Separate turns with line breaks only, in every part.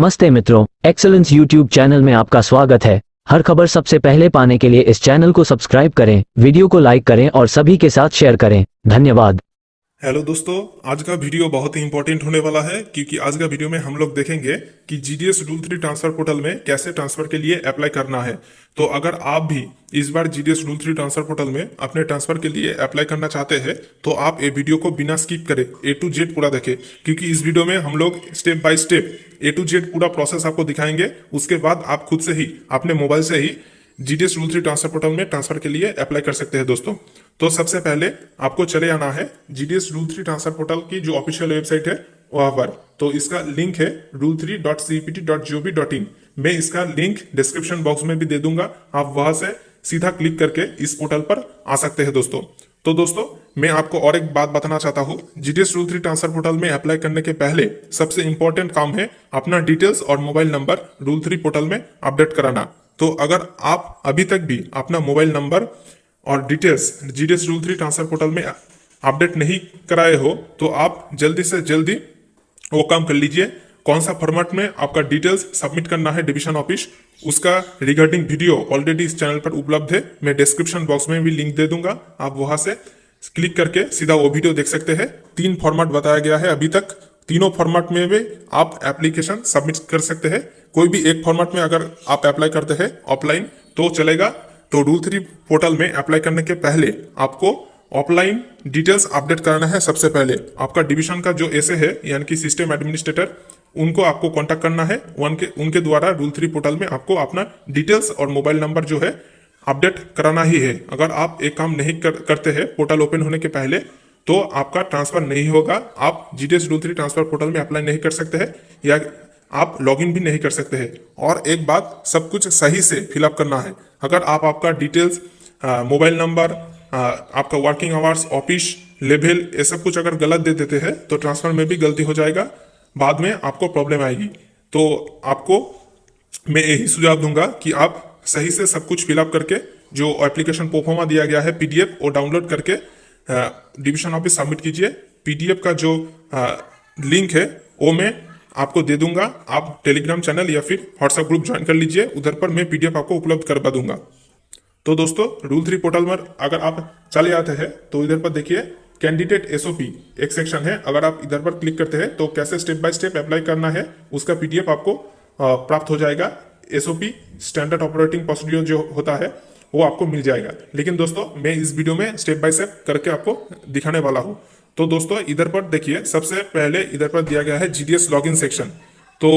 नमस्ते मित्रों, excellence YouTube channel में आपका स्वागत है। हर खबर सबसे पहले पाने के लिए इस चैनल को सब्सक्राइब करें, वीडियो को लाइक करें और सभी के साथ शेयर करें। धन्यवाद।
हेलो दोस्तों, आज का वीडियो बहुत ही इंपॉर्टेंट होने वाला है क्योंकि आज का वीडियो में हम लोग देखेंगे कि जीडीएस रूल 3 ट्रांसफर पोर्टल में कैसे ट्रांसफर के लिए अप्लाई करना है। तो अगर आप भी इस बार जीडीएस रूल 3 ट्रांसफर पोर्टल में अपने ट्रांसफर के लिए अप्लाई करना चाहते हैं तो आप ये वीडियो को बिना स्किप करें A to Z पूरा देखें, क्योंकि इस वीडियो में हम लोग step by step A to Z पूरा प्रोसेस आपको दिखाएंगे। उसके बाद आप खुद से ही अपने मोबाइल से ही जीडीएस रूल 3 ट्रांसफर पोर्टल में ट्रांसफर के लिए अप्लाई कर सकते हैं दोस्तों। तो सबसे पहले आपको चले आना है जीडीएस रूल 3 ट्रांसफर पोर्टल की जो ऑफिशियल वेबसाइट है वहां पर। तो इसका लिंक है rule3.cpt.gov.in। मैं इसका लिंक डिस्क्रिप्शन बॉक्स में भी दे दूंगा, आप वहां से सीधा क्लिक करके इस पोर्टल पर आ सकते हैं दोस्तों। तो दोस्तों, मैं आपको और एक बात बताना चाहता हूँ। जीडीएस रूल 3 ट्रांसफर पोर्टल में अप्लाई करने के पहले सबसे इंपॉर्टेंट काम है अपना डिटेल्स और मोबाइल नंबर रूल 3 पोर्टल में अपडेट कराना। तो अगर आप अभी तक भी अपना मोबाइल नंबर और details GDS rule 3 transfer portal में अपडेट नहीं कराए हो तो आप जल्दी से जल्दी वो काम कर लीजिए। कौन सा फॉर्मेट में आपका डिटेल्स सबमिट करना है डिवीजन ऑफिस, उसका रिगार्डिंग वीडियो ऑलरेडी इस चैनल पर उपलब्ध है। मैं डिस्क्रिप्शन बॉक्स में भी लिंक दे दूंगा, आप वहां से क्लिक करके सीधा वो वीडियो देख सकते हैं। 3 फॉर्मेट बताया गया है अभी तक, तीनों फॉर्मेट में भी आप एप्लीकेशन सबमिट कर सकते हैं। कोई भी एक फॉर्मेट में अगर आप अप्लाई करते हैं ऑफलाइन तो चलेगा। तो रूल 3 पोर्टल में अप्लाई करने के पहले आपको ऑफलाइन डिटेल्स अपडेट करना है। सबसे पहले आपका डिवीजन का जो एसए है यानी कि सिस्टम एडमिनिस्ट्रेटर, उनको आपको कांटेक्ट करना है। उनके द्वारा रूल 3 पोर्टल में आपको अपना डिटेल्स और मोबाइल नंबर जो है अपडेट कराना ही है। अगर आप एक काम नहीं करते हैं पोर्टल ओपन होने के पहले तो आपका ट्रांसफर नहीं होगा। आप जीडीएस रूल 3 ट्रांसफर पोर्टल में अप्लाई नहीं कर सकते हैं या आप लॉगिन भी नहीं कर सकते हैं। और एक बात, सब कुछ सही से फिलअप करना है। अगर आप आपका डिटेल्स, मोबाइल नंबर, आपका वर्किंग आवर्स, ऑफिस लेवल, ये सब कुछ अगर गलत दे देते हैं तो ट्रांसफर में भी गलती हो जाएगा, बाद में आपको प्रॉब्लम आएगी। तो आपको मैं यही सुझाव दूंगा कि आप सही से सब कुछ फिलअप करके जो एप्लीकेशन प्रोफार्मा दिया गया है पीडीएफ वो डाउनलोड करके डिवीजन ऑफिस सबमिट कीजिए। पीडीएफ का जो लिंक है वो मैं आपको दे दूंगा, आप टेलीग्राम चैनल या फिर व्हाट्सएप ग्रुप ज्वाइन कर लीजिए, उधर पर मैं पीडीएफ आपको उपलब्ध करवा दूंगा। तो दोस्तों, रूल 3 पोर्टल में अगर आप चले आते हैं तो इधर पर देखिए कैंडिडेट एसओपी एक सेक्शन है। अगर आप इधर पर क्लिक करते हैं तो कैसे स्टेप बाय स्टेप अप्लाई करना है उसका पीडीएफ आपको प्राप्त हो जाएगा। एसओपी स्टैंडर्ड ऑपरेटिंग प्रोसीड्यूर जो होता है वो आपको मिल जाएगा। लेकिन दोस्तों, मैं इस वीडियो में स्टेप बाय स्टेप करके आपको दिखाने वाला हूँ। तो दोस्तों, इधर पर देखिए, सबसे पहले इधर पर दिया गया है जीडीएस लॉगिन सेक्शन। तो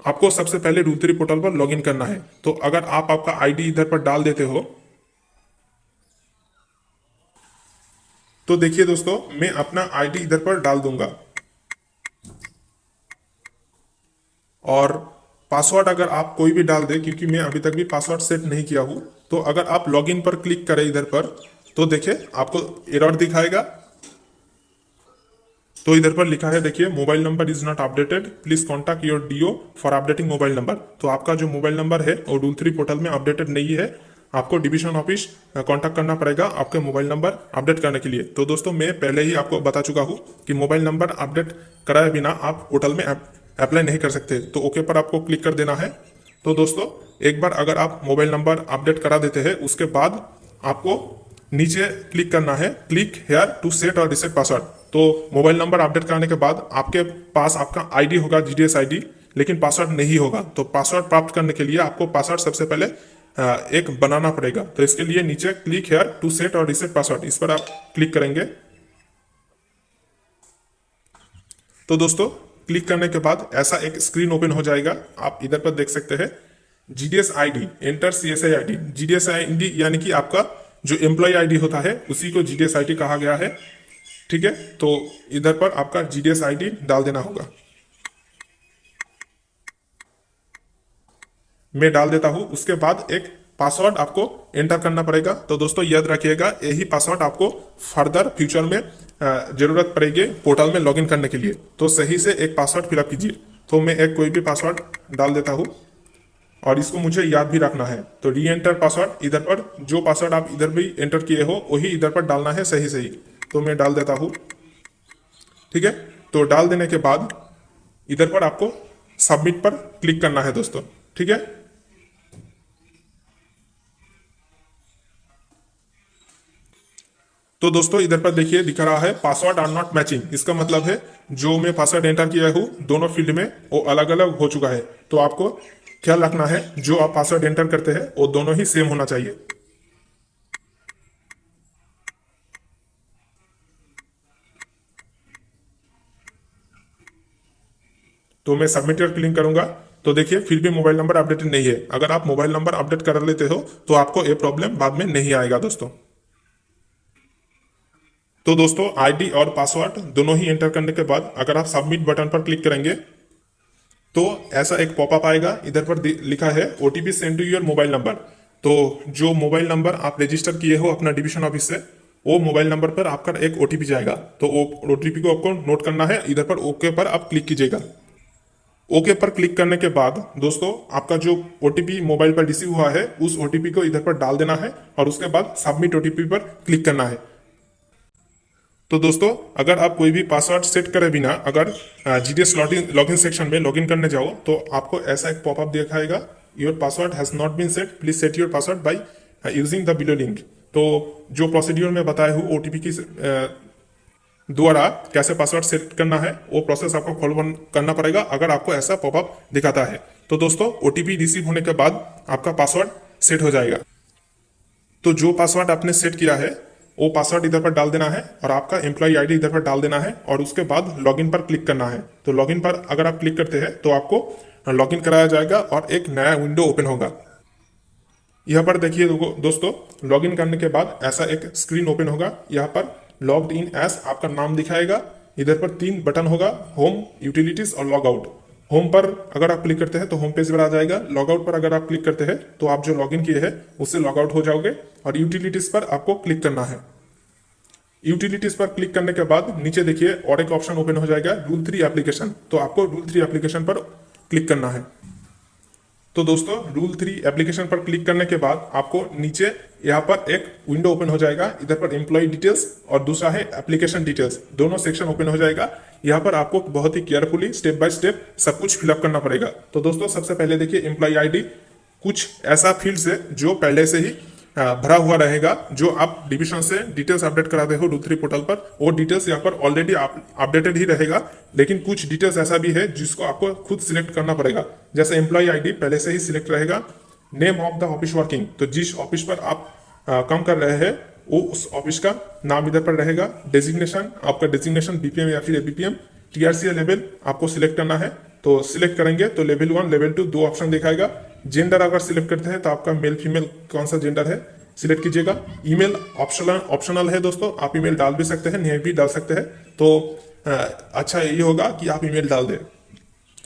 आपको सबसे पहले रूल 3 पोर्टल पर लॉगिन करना है। तो अगर आप आपका आईडी इधर पर डाल देते हो तो देखिए दोस्तों, मैं अपना आईडी इधर पर डाल दूंगा और पासवर्ड अगर आप कोई भी डाल दे, क्योंकि मैं अभी तक भी पासवर्ड सेट नहीं किया हूं। तो अगर आप लॉगिन पर क्लिक करें इधर पर तो देखिए आपको एरर दिखाएगा। तो इधर पर लिखा है, देखिए, mobile number is not updated, please contact your DO for updating mobile number. तो आपका जो मोबाइल नंबर है वो रूल 3 पोर्टल में अपडेटेड नहीं है, आपको डिवीजन ऑफिस कांटेक्ट करना पड़ेगा आपके मोबाइल नंबर अपडेट करने के लिए। तो दोस्तों, मैं पहले ही आपको बता चुका हूं कि मोबाइल नंबर अपडेट कराए बिना आप पोर्टल में अप्लाई नहीं कर सकते। तो ओके पर आपको क्लिक कर देना है। तो दोस्तों, एक बार अगर आप मोबाइल नंबर अपडेट करा देते हैं उसके बाद आपको नीचे क्लिक करना है, क्लिक हेयर टू सेट और रिसेट पासवर्ड। तो मोबाइल नंबर अपडेट कराने के बाद आपके पास आपका आईडी होगा, जीडीएस आईडी, लेकिन पासवर्ड नहीं होगा। तो पासवर्ड प्राप्त करने के लिए आपको पासवर्ड सबसे पहले एक बनाना पड़ेगा। तो इसके लिए नीचे क्लिक हेयर टू सेट और रिसेट पासवर्ड, इस पर आप क्लिक करेंगे। तो दोस्तों, क्लिक करने के बाद ऐसा एक स्क्रीन ओपन हो जाएगा। आप इधर पर देख सकते हैं GDS ID, enter CSI ID. GDS ID यानी कि आपका जो एम्प्लॉय आईडी होता है उसी को जीडीएस आईडी कहा गया है, ठीक है। तो इधर पर आपका जीडीएस आईडी डाल देना होगा। मैं डाल देता हूं। उसके बाद एक पासवर्ड आपको एंटर करना पड़ेगा। तो दोस्तों, याद रखिएगा, यही पासवर्ड आपको फर्दर फ्यूचर में जरूरत पड़ेगी पोर्टल में लॉगिन करने के लिए। तो सही से एक पासवर्ड फिलअप कीजिए। तो मैं एक कोई भी पासवर्ड डाल देता हूं और इसको मुझे याद भी रखना है। तो री एंटर पासवर्ड, इधर पर जो पासवर्ड आप इधर भी एंटर किए हो वही इधर पर डालना है सही सही। तो मैं डाल देता हूं, ठीक है। तो डाल देने के बाद इधर पर आपको सबमिट पर क्लिक करना है दोस्तों। ठीक है, तो दोस्तों इधर पर देखिए दिखा रहा है पासवर्ड आर नॉट मैचिंग। इसका मतलब है जो मैं पासवर्ड एंटर किया हूँ दोनों फील्ड में वो अलग अलग हो चुका है। तो आपको ख्याल रखना है जो आप पासवर्ड एंटर करते हैं वो दोनों ही सेम होना चाहिए। तो मैं सबमिट पर क्लिक करूंगा तो देखिए फिर भी मोबाइल नंबर अपडेटेड नहीं है। अगर आप मोबाइल नंबर अपडेट कर लेते हो तो आपको ये प्रॉब्लम बाद में नहीं आएगा दोस्तों। तो दोस्तों आईडी और पासवर्ड दोनों ही एंटर करने के बाद अगर आप सबमिट बटन पर क्लिक करेंगे तो ऐसा एक पॉपअप आएगा। इधर पर लिखा है OTP send to your mobile number. तो जो मोबाइल नंबर आप रजिस्टर किए हो अपना डिविजन ऑफिस से वो मोबाइल नंबर पर आपका एक ओटीपी जाएगा। तो वो ओटीपी को आपको नोट करना है। इधर पर ओके पर आप क्लिक कीजिएगा। ओके पर क्लिक करने के बाद दोस्तों आपका जो ओटीपी मोबाइल पर रिसीव हुआ है उस ओटीपी को इधर पर डाल देना है और उसके बाद सबमिट ओटीपी पर क्लिक करना है। तो दोस्तों अगर आप कोई भी पासवर्ड सेट करे बिना अगर जीडीएस लॉगिन सेक्शन में लॉगिन करने जाओ तो आपको ऐसा एक पॉपअप दिखाएगा, your password has not been set, please set your password by using the below link. तो जो प्रोसीड्यूर में बताया हूँ ओटीपी की द्वारा कैसे पासवर्ड सेट करना है वो प्रोसेस आपको फॉलो करना पड़ेगा अगर आपको ऐसा पॉपअप दिखाता है। तो दोस्तों ओटीपी रिसीव होने के बाद आपका पासवर्ड सेट हो जाएगा। तो जो पासवर्ड आपने सेट किया है वो पासवर्ड इधर पर डाल देना है और आपका एम्प्लॉय आईडी इधर पर डाल देना है और उसके बाद लॉगिन पर क्लिक करना है। तो लॉगिन पर अगर आप क्लिक करते हैं तो आपको लॉगिन कराया जाएगा और एक नया विंडो ओपन होगा। यहाँ पर देखिए दोस्तों लॉगिन करने के बाद ऐसा एक स्क्रीन ओपन होगा। यहाँ पर लॉग्ड इन एज आपका नाम दिखाएगा। इधर पर 3 बटन होगा, होम, यूटिलिटीज और लॉग आउट। होम पर अगर आप क्लिक करते हैं तो होम पेज पर आ जाएगा। लॉग आउट पर अगर आप क्लिक करते हैं तो आप जो लॉगिन किए हैं उससे लॉग आउट हो जाओगे और यूटिलिटीज पर आपको क्लिक करना है। यूटिलिटीज पर क्लिक करने के बाद नीचे देखिए और एक ऑप्शन ओपन हो जाएगा, रूल 3 एप्लीकेशन। तो आपको रूल 3 एप्लीकेशन पर क्लिक करना है। तो दोस्तों रूल 3 एप्लीकेशन पर क्लिक करने के बाद आपको नीचे यहाँ पर एक विंडो ओपन हो जाएगा। इधर पर एम्प्लॉय डिटेल्स और दूसरा है एप्लीकेशन डिटेल्स, दोनों सेक्शन ओपन हो जाएगा। यहाँ पर आपको बहुत ही केयरफुली स्टेप बाय स्टेप सब कुछ फिलअप करना पड़ेगा। तो दोस्तों सबसे पहले देखिए एम्प्लॉय आईडी कुछ ऐसा फील्ड है जो पहले से ही भरा हुआ रहेगा। जो आप डिविजन से डिटेल्स अपडेट कराते हो रूल 3 पोर्टल पर वो डिटेल्स यहाँ पर ऑलरेडी अपडेटेड ही रहेगा। लेकिन कुछ डिटेल्स ऐसा भी है जिसको आपको खुद सिलेक्ट करना पड़ेगा। जैसे एम्प्लॉय आईडी पहले से ही सिलेक्ट रहेगा। Name of the office working, तो जिस ऑफिस पर आप काम कर रहे हैं वो उस ऑफिस का नाम इधर पर रहेगा। डेजिग्नेशन, आपका डेजिग्नेशन बीपीएम या फिर एबीपीएम। टीआरसी लेवल आपको सिलेक्ट करना है। तो सिलेक्ट करेंगे तो लेवल 1 लेवल 2 दो ऑप्शन दिखाएगा। जेंडर अगर सिलेक्ट करते हैं तो आपका मेल फीमेल कौन सा जेंडर है सिलेक्ट कीजिएगा। ईमेल ऑप्शनल है दोस्तों, आप ईमेल डाल भी सकते हैं, नहीं भी डाल सकते हैं। तो अच्छा ये होगा कि आप ईमेल डाल दें।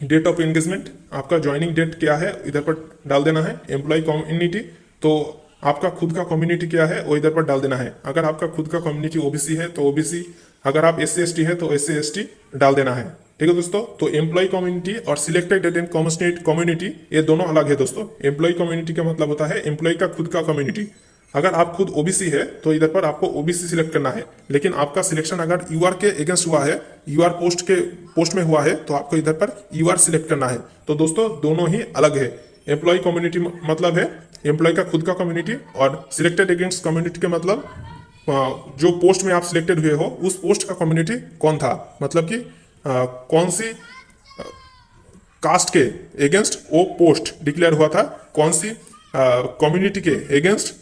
डेट ऑफ एंगेजमेंट, आपका ज्वाइनिंग डेट क्या है इधर पर डाल देना है। एम्प्लॉय कम्युनिटी, तो आपका खुद का कम्युनिटी क्या है वो इधर पर डाल देना है। अगर आपका खुद का कम्युनिटी ओबीसी है तो ओबीसी, अगर आप एससी एसटी है तो एससी एसटी डाल देना है। ठीक है दोस्तों। तो एम्प्लॉय कम्युनिटी और सिलेक्टेड एंड कम्युनिटी ये दोनों अलग है दोस्तों। एम्प्लॉय कम्युनिटी का मतलब होता है एम्प्लॉय का खुद का कम्युनिटी। अगर आप खुद ओबीसी है तो इधर पर आपको ओबीसी सिलेक्ट करना है। लेकिन आपका सिलेक्शन अगर यूआर के अगेंस्ट हुआ है, यूआर पोस्ट में हुआ है तो आपको इधर पर यूआर सिलेक्ट करना है। तो दोस्तों दोनों ही अलग है। एम्प्लॉय कम्युनिटी मतलब है एम्प्लॉय का खुद का कम्युनिटी और सिलेक्टेड अगेंस्ट कम्युनिटी का मतलब जो पोस्ट में आप सिलेक्टेड हुए हो उस पोस्ट का कम्युनिटी कौन था, मतलब कि कौन सी कास्ट के अगेंस्ट वो पोस्ट डिक्लेयर हुआ था, कौन सी कम्युनिटी के अगेंस्ट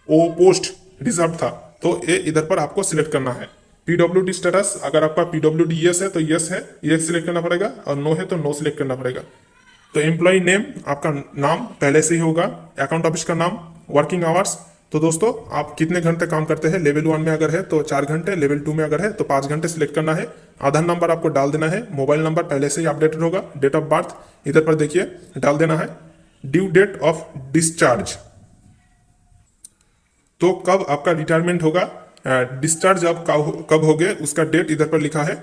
वो पोस्ट रिजर्व था। तो ये इधर पर आपको सिलेक्ट करना है। पीडब्ल्यूडी स्टेटस, अगर आपका पीडब्ल्यूडी यस है तो यस है, ये सिलेक्ट करना पड़ेगा और नो है तो नो सिलेक्ट करना पड़ेगा। तो एम्प्लॉय नेम, आपका नाम पहले से ही होगा। अकाउंट ऑफिस का नाम, वर्किंग आवर्स, तो दोस्तों आप कितने घंटे काम करते हैं। लेवल 1 में अगर है तो 4 घंटे, लेवल 2 में अगर है तो 5 घंटे सिलेक्ट करना है। आधार नंबर आपको डाल देना है। मोबाइल नंबर पहले से ही अपडेटेड होगा। डेट ऑफ बर्थ इधर पर देखिए डाल देना है। ड्यू डेट ऑफ डिस्चार्ज, तो कब आपका रिटायरमेंट होगा, डिस्चार्ज आप कब हो गए उसका डेट इधर पर लिखा है।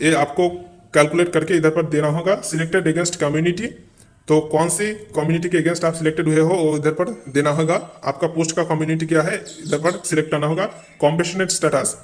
ये आपको कैलकुलेट करके इधर पर देना होगा। सिलेक्टेड अगेंस्ट कम्युनिटी, तो कौन सी कम्युनिटी के अगेंस्ट आप सिलेक्टेड हुए हो वो इधर पर देना होगा। आपका पोस्ट का कम्युनिटी क्या है इधर पर सिलेक्ट करना होगा। कॉम्पेशनेट स्टेटस,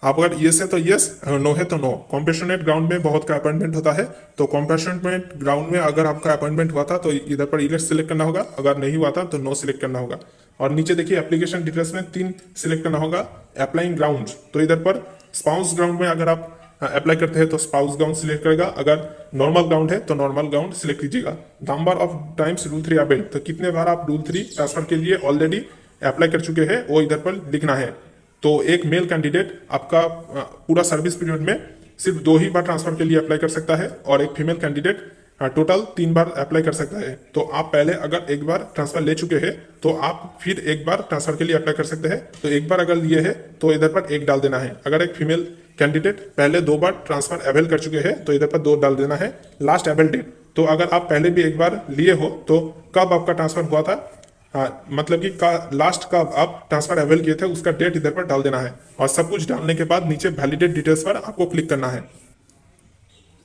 आप अगर यस है तो यस, नो है तो नो। कॉम्पेशनेट ग्राउंड में बहुत का अपॉइंटमेंट होता है, तो कॉम्पेशनेट ग्राउंड में अगर आपका अपॉइंटमेंट हुआ था तो इधर पर यस सिलेक्ट करना होगा, अगर नहीं हुआ था तो नो सिलेक्ट करना होगा। और नीचे देखिए एप्लीकेशन डिटेल्स में 3 सिलेक्ट करना होगा। अप्लाइंग ग्राउंड, तो इधर पर स्पाउस ग्राउंड में अगर आप अप्लाई करते हैं तो स्पाउस ग्राउंड सिलेक्ट करेगा, अगर नॉर्मल ग्राउंड है तो नॉर्मल ग्राउंड सिलेक्ट कीजिएगा। Number of times rule 3 avail, तो कितने बार आप रूल 3 ट्रांसफर के लिए ऑलरेडी अप्लाई कर चुके हैं वो इधर पर लिखना है। तो एक मेल कैंडिडेट आपका पूरा सर्विस पीरियड में सिर्फ 2 ही बार ट्रांसफर के लिए अप्लाई कर सकता है, और एक फीमेल कैंडिडेट टोटल 3 बार अप्लाई कर सकता है। तो आप पहले अगर एक बार ट्रांसफर ले चुके हैं तो आप फिर एक बार ट्रांसफर के लिए अप्लाई कर सकते हैं। तो एक बार अगर लिए है तो इधर पर 1 डाल देना है। अगर एक फीमेल कैंडिडेट पहले 2 बार ट्रांसफर अवेल कर चुके हैं तो इधर पर 2 डाल देना है। लास्ट अवेल डेट, तो अगर आप पहले भी एक बार लिए हो तो कब आपका ट्रांसफर हुआ था, मतलब कि लास्ट का आप ट्रांसफर अवेल किए थे उसका डेट इधर पर डाल देना है। और सब कुछ डालने के बाद नीचे वैलिडेट डिटेल्स पर आपको क्लिक करना है।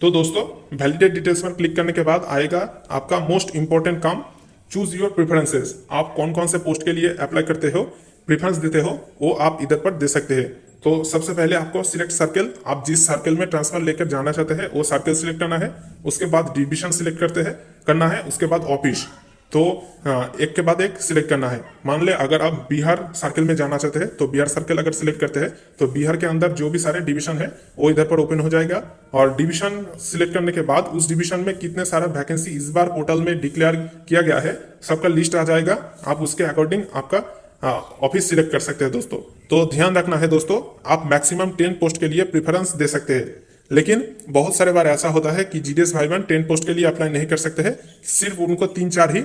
तो दोस्तों वैलिडेट डिटेल्स पर क्लिक करने के बाद आएगा आपका मोस्ट इंपॉर्टेंट काम, चूज योर प्रेफरेंसेस। आप कौन कौन से पोस्ट के लिए अप्लाई करते हो, प्रेफरेंस देते हो, वो आप इधर पर दे सकते हैं। तो सबसे पहले आपको सिलेक्ट सर्कल, आप जिस सर्कल में ट्रांसफर लेकर जाना चाहते हैं वो सर्कल सिलेक्ट करना है। उसके बाद डिविजन सिलेक्ट करना है। उसके बाद ऑफिस, तो एक के बाद एक सिलेक्ट करना है। मान ले अगर आप बिहार सर्कल में जाना चाहते हैं तो बिहार सर्कल अगर सिलेक्ट करते हैं तो बिहार के अंदर जो भी सारे डिवीजन है वो इधर पर ओपन हो जाएगा। और डिवीजन सिलेक्ट करने के बाद उस डिवीजन में कितने सारा वैकेंसी इस बार पोर्टल में डिक्लेयर किया गया है सबका लिस्ट आ जाएगा। आप उसके अकॉर्डिंग आपका ऑफिस सिलेक्ट कर सकते हैं दोस्तों। तो ध्यान रखना है दोस्तों, आप मैक्सिमम 10 पोस्ट के लिए प्रेफरेंस दे सकते हैं, लेकिन बहुत सारे बार ऐसा होता है कि जीडीएस भाई बहन 10 पोस्ट के लिए अप्लाई नहीं कर सकते हैं, सिर्फ उनको 3-4 ही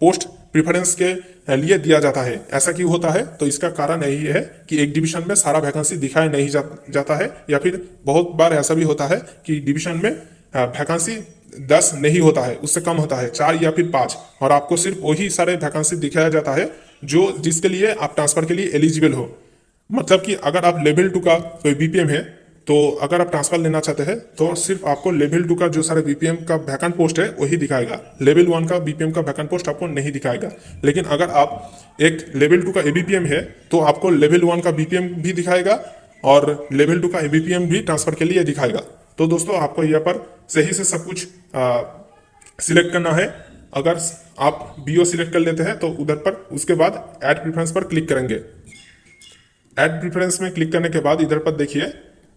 पोस्ट प्रेफरेंस के लिए दिया जाता है। ऐसा क्यों होता है, तो इसका कारण यही है कि एक डिवीजन में सारा वैकेंसी दिखाया नहीं जाता है, या फिर बहुत बार ऐसा भी होता है कि डिवीजन में वैकेंसी 10 नहीं होता है, उससे कम होता है 4 या फिर 5, और आपको सिर्फ वही सारे वैकेंसी दिखाया जाता है जो जिसके लिए आप ट्रांसफर के लिए एलिजिबल हो। मतलब कि अगर आप लेवल 2 का कोई बीपीएम है तो अगर आप ट्रांसफर लेना चाहते हैं तो सिर्फ आपको लेवल 2 का जो सारे बीपीएम का वैकेंट पोस्ट है वही दिखाएगा, लेवल 1 का बीपीएम का वैकेंट पोस्ट आपको नहीं दिखाएगा। लेकिन अगर आप एक लेवल 2 का एबीपीएम है तो आपको लेवल 1 का बीपीएम भी दिखाएगा और लेवल 2 का एबीपीएम भी ट्रांसफर के लिए दिखाएगा। तो दोस्तों आपको यहाँ पर सही से सब कुछ सिलेक्ट करना है। अगर आप बीओ सिलेक्ट कर लेते हैं तो उधर पर उसके बाद ऐड प्रेफरेंस पर क्लिक करेंगे। ऐड प्रेफरेंस में क्लिक करने के बाद इधर पर देखिए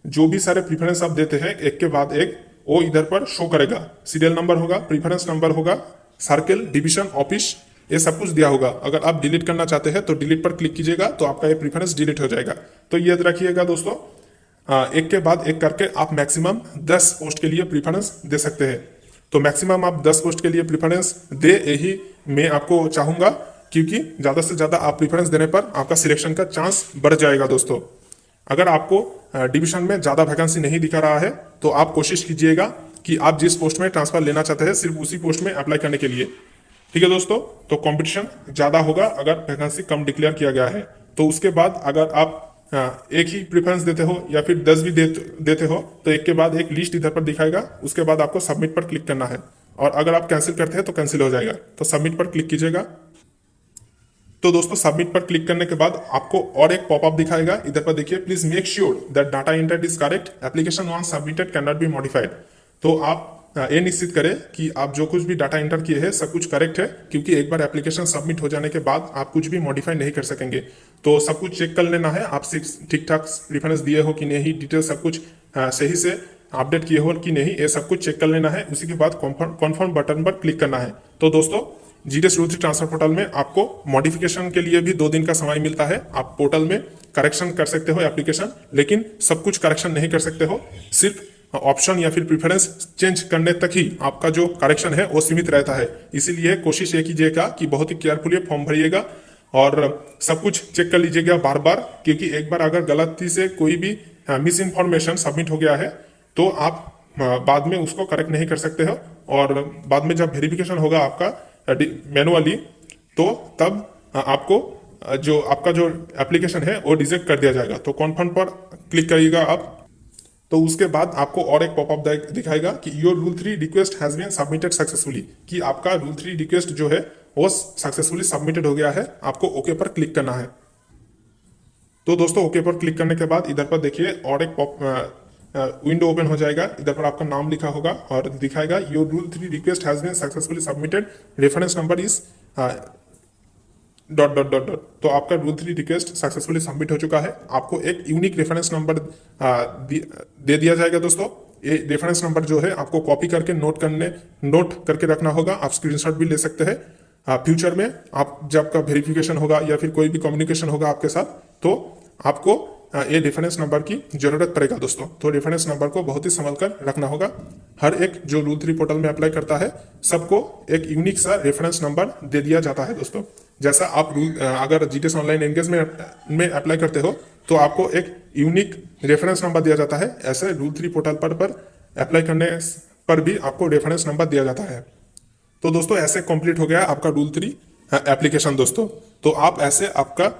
जो भी सारे प्रेफरेंस आप देते हैं एक के बाद एक वो इधर पर शो करेगा। सीरियल नंबर होगा, प्रेफरेंस नंबर होगा, सर्कल, डिवीजन, ऑफिस, ये सब कुछ दिया होगा। अगर आप डिलीट करना चाहते हैं तो डिलीट पर क्लिक कीजिएगा तो आपका ये प्रेफरेंस डिलीट हो जाएगा। तो याद रखिएगा दोस्तों, एक के बाद एक करके आप मैक्सिमम 10 पोस्ट के लिए प्रेफरेंस दे सकते हैं। तो मैक्सिमम आप 10 पोस्ट के लिए प्रेफरेंस दे, यही मैं आपको चाहूंगा, क्योंकि ज्यादा से ज्यादा आप प्रेफरेंस देने पर आपका सिलेक्शन का चांस बढ़ जाएगा दोस्तों। अगर आपको डिवीजन में ज्यादा वैकेंसी नहीं दिखा रहा है तो आप कोशिश कीजिएगा कि आप जिस पोस्ट में ट्रांसफर लेना चाहते हैं सिर्फ उसी पोस्ट में अप्लाई करने के लिए, ठीक है दोस्तों। तो कंपटीशन ज्यादा होगा अगर वैकेंसी कम डिक्लेयर किया गया है। तो उसके बाद अगर आप एक ही प्रेफरेंस देते हो या फिर 10 भी देते हो तो एक के बाद एक लिस्ट इधर पर दिखाएगा। उसके बाद आपको सबमिट पर क्लिक करना है, और अगर आप कैंसिल करते हैं तो कैंसिल हो जाएगा। तो सबमिट पर क्लिक कीजिएगा। तो दोस्तों सबमिट पर क्लिक करने के बाद आपको और एक पॉपअप दिखाएगा। इधर पर देखिए, please make sure that data entered is correct, application once submitted can not be modified. तो आप ये निश्चित करें कि आप जो कुछ भी डाटा एंटर किए हैं सब कुछ करेक्ट है, क्योंकि एक बार एप्लीकेशन सबमिट हो जाने के बाद आप कुछ भी मॉडिफाई नहीं कर सकेंगे। तो सब कुछ चेक कर लेना है, आप ठीक ठाक रेफरेंस दिए हो कि नहीं, डिटेल सब कुछ सही से अपडेट किए हो कि नहीं, ये सब कुछ चेक कर लेना है। उसी के बाद कॉन्फर्म बटन पर क्लिक करना है। तो दोस्तों जीडीएस रूल 3 ट्रांसफर पोर्टल में आपको मॉडिफिकेशन के लिए भी 2 दिन का समय मिलता है। आप पोर्टल में करेक्शन कर सकते हो एप्लीकेशन, लेकिन सब कुछ करेक्शन नहीं कर सकते हो। सिर्फ ऑप्शन या फिर प्रेफरेंस चेंज करने तक ही आपका जो करेक्शन है वो सीमित रहता है। इसीलिए कोशिश ये कीजिएगा कि बहुत ही केयरफुली फॉर्म भरिएगा और सब कुछ चेक कर लीजिएगा बार बार, क्योंकि एक बार अगर गलती से कोई भी मिस इन्फॉर्मेशन सबमिट हो गया है तो आप बाद में उसको करेक्ट नहीं कर सकते हो, और बाद में जब वेरिफिकेशन होगा आपका मैनुअली तो तब आपको जो आपका जो एप्लीकेशन है वो रिजेक्ट कर दिया जाएगा। तो कॉन्फर्म पर क्लिक करिएगा आप। तो उसके बाद आपको और एक पॉपअप दिखाएगा कि your rule 3 request has been submitted successfully, कि आपका रूल 3 रिक्वेस्ट जो है वो सक्सेसफुली सबमिटेड हो गया है। आपको ओके पर क्लिक करना है। तो दोस्तों ओके पर क्लिक करने के बाद इधर पर देखिए और एक पॉप विंडो ओपन हो जाएगा। इधर पर आपका नाम लिखा होगा और दिखाएगा your rule 3 request has been successfully submitted, reference number is dot dot dot dot. तो आपका रूल 3 रिक्वेस्ट सक्सेसफुली सबमिट हो चुका है। आपको एक यूनिक रेफरेंस नंबर दे दिया जाएगा दोस्तों। ये रेफरेंस नंबर जो है आपको कॉपी करके नोट करके रखना होगा। आप स्क्रीनशॉट भी ले सकते हैं। फ्यूचर में आप जब का वेरिफिकेशन होगा या फिर कोई भी कम्युनिकेशन होगा आपके साथ, तो आपको ये रेफरेंस नंबर की जरूरत पड़ेगा दोस्तों। तो रेफरेंस नंबर को बहुत ही संभल कर रखना होगा। हर एक जो रूल 3 पोर्टल में अप्लाई करता है सबको एक यूनिक सा रेफरेंस नंबर दे दिया जाता है दोस्तों। जैसा आप अगर जीटीएस ऑनलाइन एंगेज में अप्लाई करते हो तो आपको एक यूनिक रेफरेंस नंबर दिया जाता है। ऐसे रूल 3 पोर्टल पर अप्लाई करने पर भी आपको रेफरेंस नंबर दिया जाता है। तो दोस्तों ऐसे कंप्लीट हो गया आपका रूल 3 एप्लीकेशन दोस्तों। तो आप ऐसे आपका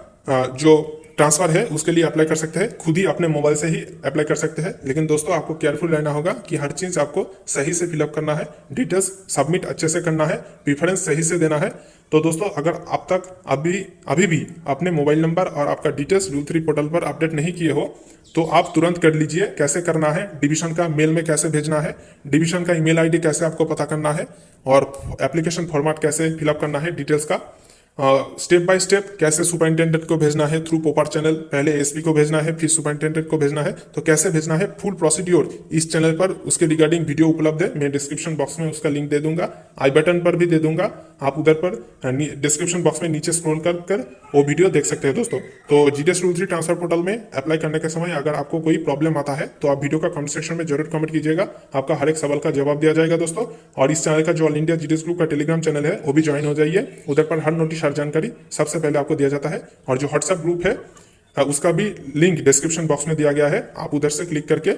जो ट्रांसफर है उसके लिए अप्लाई कर सकते हैं, खुद ही अपने मोबाइल से ही अप्लाई कर सकते हैं। लेकिन दोस्तों आपको केयरफुल रहना होगा कि हर चीज आपको सही से फिलअप करना है, डिटेल्स सबमिट अच्छे से करना है, प्रीफरेंस सही से देना है। तो दोस्तों अगर आप तक अभी भी अपने मोबाइल नंबर और आपका डिटेल्स रूल 3 पोर्टल पर अपडेट नहीं किए हो तो आप तुरंत कर लीजिए। कैसे करना है, डिवीजन का मेल में कैसे भेजना है, डिवीजन का ईमेल आईडी कैसे आपको पता करना है और एप्लीकेशन फॉर्मेट कैसे फिलअप करना है, डिटेल्स का स्टेप बाय स्टेप कैसे सुपरिटेंडेंट को भेजना है थ्रू पोपर चैनल, पहले एसपी को भेजना है फिर सुपरिटेंडेंट को भेजना है, तो कैसे भेजना है फुल प्रोसीड्योर इस चैनल पर उसके रिगार्डिंग वीडियो उपलब्ध है। मैं डिस्क्रिप्शन बॉक्स में उसका लिंक दे दूंगा, आई बटन पर भी दे दूंगा। आप उधर पर डिस्क्रिप्शन बॉक्स में नीचे स्क्रॉल कर वो वीडियो देख सकते हैं दोस्तों। तो जीटीएस रूल 3 ट्रांसफर पोर्टल में अप्लाई करने के समय अगर आपको कोई प्रॉब्लम आता है तो आप वीडियो का कमेंट सेक्शन में जरूर कमेंट कीजिएगा। आपका हर एक सवाल का जवाब दिया जाएगा दोस्तों। और इस चैनल का जो ऑल इंडिया जीटीएस ग्रुप का टेलीग्राम चैनल है वो भी ज्वाइन हो जाइए। उधर पर हर नोटिस हर जानकारी सबसे पहले आपको दिया जाता है। और जो व्हाट्सएप ग्रुप है उसका भी लिंक डिस्क्रिप्शन बॉक्स में दिया गया है। आप उधर से क्लिक करके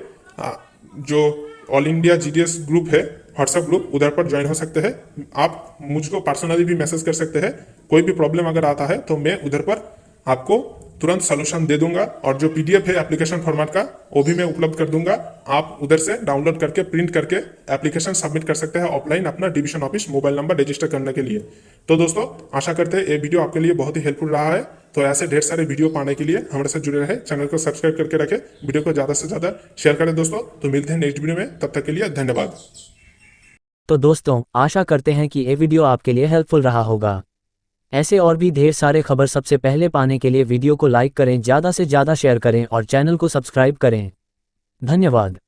जो ऑल इंडिया जीटीएस ग्रुप है व्हाट्सएप ग्रुप उधर पर ज्वाइन हो सकते हैं। आप मुझको पर्सनली भी मैसेज कर सकते हैं। कोई भी प्रॉब्लम अगर आता है तो मैं उधर पर आपको तुरंत सोल्यूशन दे दूंगा। और जो पीडीएफ है एप्लीकेशन फॉर्मेट का वो भी मैं उपलब्ध कर दूंगा। आप उधर से डाउनलोड करके प्रिंट करके एप्लीकेशन सबमिट कर सकते हैं ऑफलाइन अपना division office mobile number register करने के लिए। तो दोस्तों आशा करते हैं ये वीडियो आपके लिए बहुत ही हेल्पफुल रहा है। तो ऐसे ढेर सारे वीडियो पाने के लिए हमारे साथ जुड़े रहे, चैनल को सब्सक्राइब करके रखें, वीडियो को ज्यादा से ज्यादा शेयर करें दोस्तों। तो मिलते हैं नेक्स्ट वीडियो में, तब तक के लिए धन्यवाद।
तो दोस्तों आशा करते हैं कि ये वीडियो आपके लिए हेल्पफुल रहा होगा। ऐसे और भी ढेर सारे खबर सबसे पहले पाने के लिए वीडियो को लाइक करें, ज़्यादा से ज़्यादा शेयर करें और चैनल को सब्सक्राइब करें। धन्यवाद।